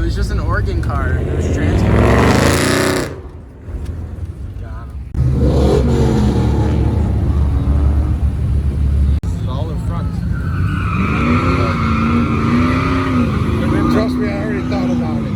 was just an organ car. It was transferred. Got him. This is all in front. Trust me, I already thought about it.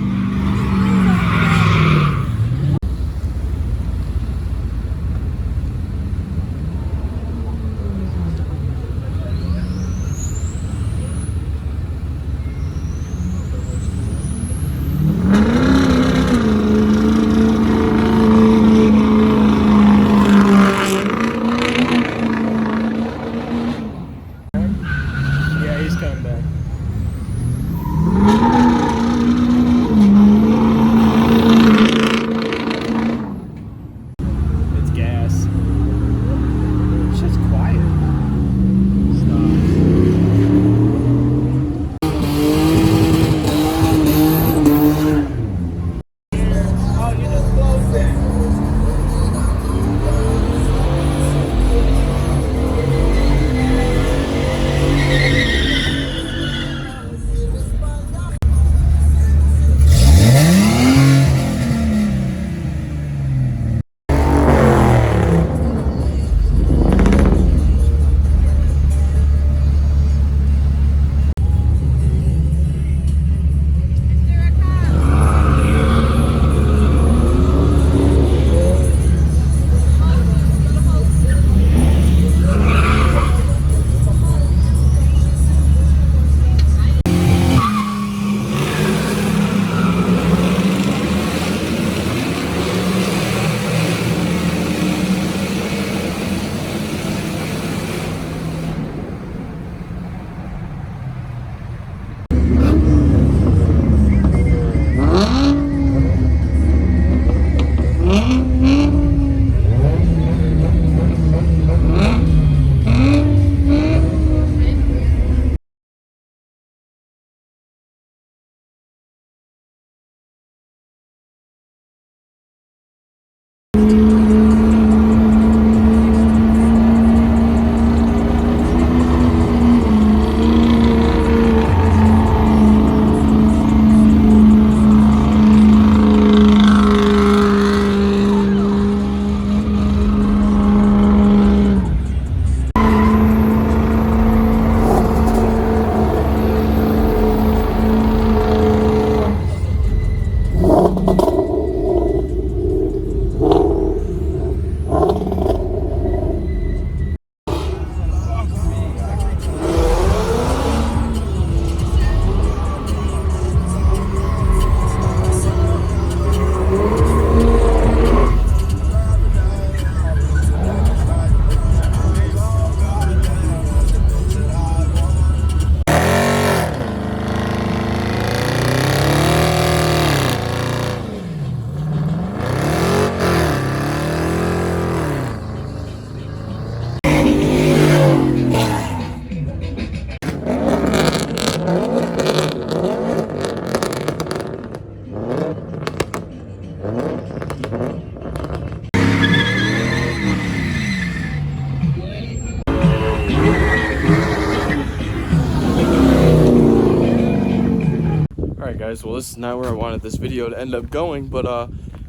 Guys, well, this is not where I wanted this video to end up going, but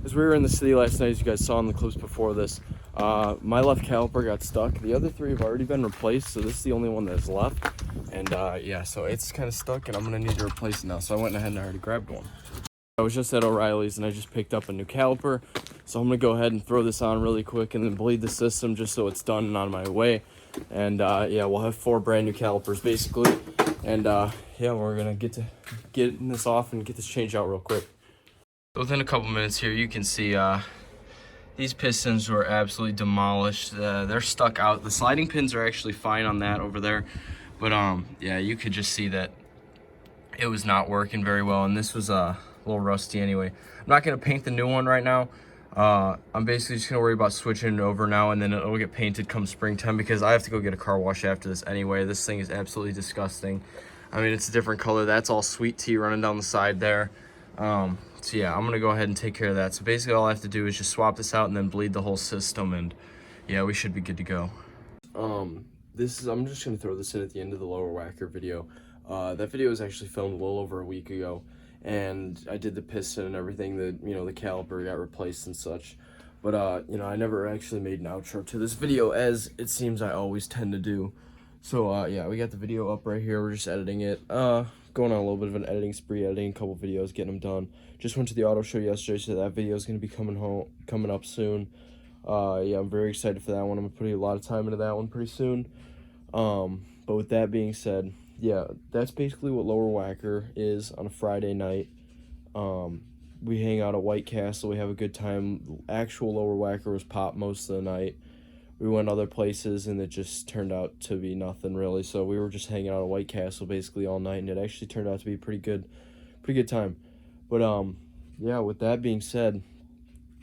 as we were in the city last night, as you guys saw in the clips before this, my left caliper got stuck. The other three have already been replaced, so this is the only one that's left. And yeah, so it's kind of stuck and I'm gonna need to replace it now, so I went ahead and I already grabbed one. I was just at O'Reilly's and I just picked up a new caliper, so I'm gonna go ahead and throw this on really quick and then bleed the system just so it's done and on my way. And yeah, we'll have 4 brand new calipers basically. And yeah, we're gonna get this off and get this changed out real quick. Within a couple minutes here, you can see these pistons were absolutely demolished. They're stuck out. The sliding pins are actually fine on that over there, but yeah, you could just see that it was not working very well, and this was a little rusty anyway. I'm not gonna paint the new one right now. I'm basically just gonna worry about switching it over now, and then it'll get painted come springtime because I have to go get a car wash after this anyway. This thing is absolutely disgusting. I mean, it's a different color. That's all sweet tea running down the side there. So yeah, I'm gonna go ahead and take care of that. So basically all I have to do is just swap this out and then bleed the whole system, and yeah, we should be good to go. I'm just gonna throw this in at the end of the Lower Wacker video. That video was actually filmed a little over a week ago, and I did the piston and everything. The the caliper got replaced and such. But I never actually made an outro to this video, as it seems I always tend to do. So yeah, we got the video up right here. We're just editing it. Going on a little bit of an editing spree, editing a couple videos, getting them done. Just went to the auto show yesterday, so that video is gonna be coming up soon. Yeah, I'm very excited for that one. I'm gonna put a lot of time into that one pretty soon. But with that being said, yeah, that's basically what Lower Wacker is on a Friday night. We hang out at White Castle, we have a good time. Actual Lower Wacker was pop most of the night. We went other places and it just turned out to be nothing really. So we were just hanging out at White Castle basically all night, and it actually turned out to be a pretty good time. But yeah, with that being said,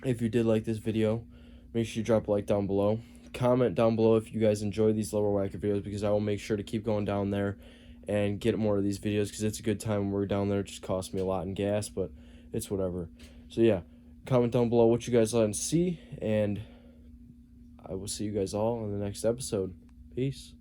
if you did like this video, make sure you drop a like down below. Comment down below if you guys enjoy these Lower Wacker videos, because I will make sure to keep going down there and get more of these videos, because it's a good time when we're down there. It just costs me a lot in gas, but it's whatever. So yeah, comment down below what you guys like to see, and I will see you guys all in the next episode. Peace.